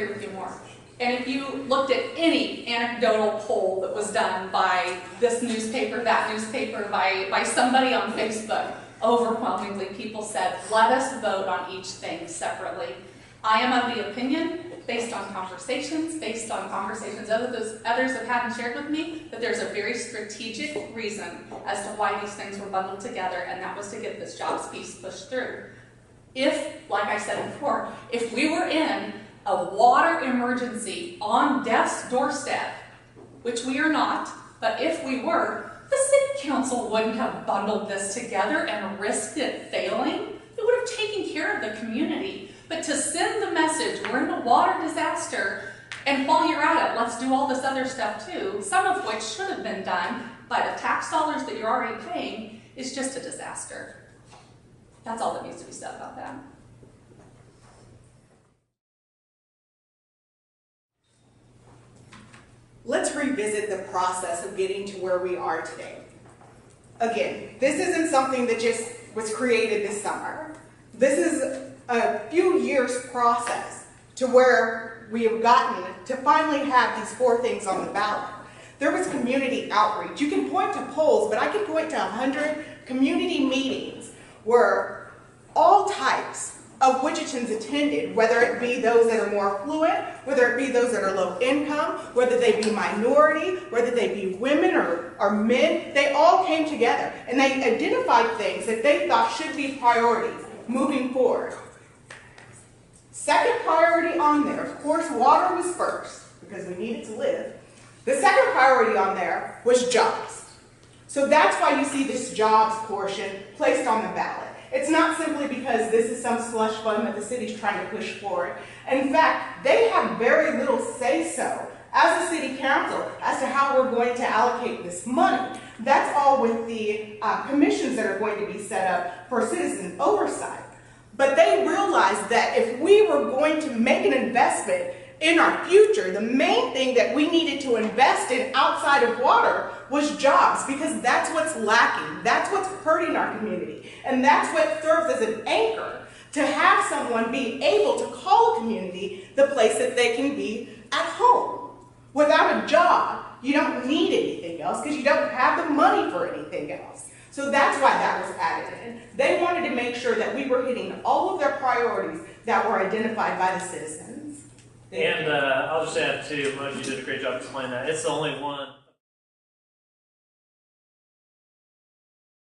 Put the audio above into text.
agree with you more. And if you looked at any anecdotal poll that was done by this newspaper, that newspaper, by somebody on Facebook, overwhelmingly people said, let us vote on each thing separately. I am of the opinion, based on conversations others have had and shared with me, that there's a very strategic reason as to why these things were bundled together, and that was to get this jobs piece pushed through. If, like I said before, if we were in a water emergency on death's doorstep, which we are not, but if we were, the city council wouldn't have bundled this together and risked it failing. It would have taken care of the community. But to send the message, we're in a water disaster, and while you're at it, let's do all this other stuff too, some of which should have been done by the tax dollars that you're already paying, is just a disaster. That's all that needs to be said about that. Let's revisit the process of getting to where we are today. Again, this isn't something that just was created this summer. This is a few years process to where we have gotten to finally have these 4 things on the ballot. There was community outreach. You can point to polls, but I can point to 100 community meetings where all types of Wichitans attended, whether it be those that are more affluent, whether it be those that are low income, whether they be minority, whether they be women or men, they all came together and they identified things that they thought should be priorities moving forward. Second priority on there, of course, water was first because we needed to live. The second priority on there was jobs. So that's why you see this jobs portion placed on the ballot. It's not simply because this is some slush fund that the city's trying to push forward. In fact, they have very little say-so as a city council as to how we're going to allocate this money. That's all with the commissions that are going to be set up for citizen oversight. But they realized that if we were going to make an investment in our future, the main thing that we needed to invest in outside of water was jobs, because that's what's lacking. That's what's hurting our community. And that's what serves as an anchor to have someone be able to call a community the place that they can be at home. Without a job, you don't need anything else because you don't have the money for anything else. So that's why that was added in. They wanted to make sure that we were hitting all of their priorities that were identified by the citizens. And I'll just add too, Moj, you did a great job explaining that. It's the only one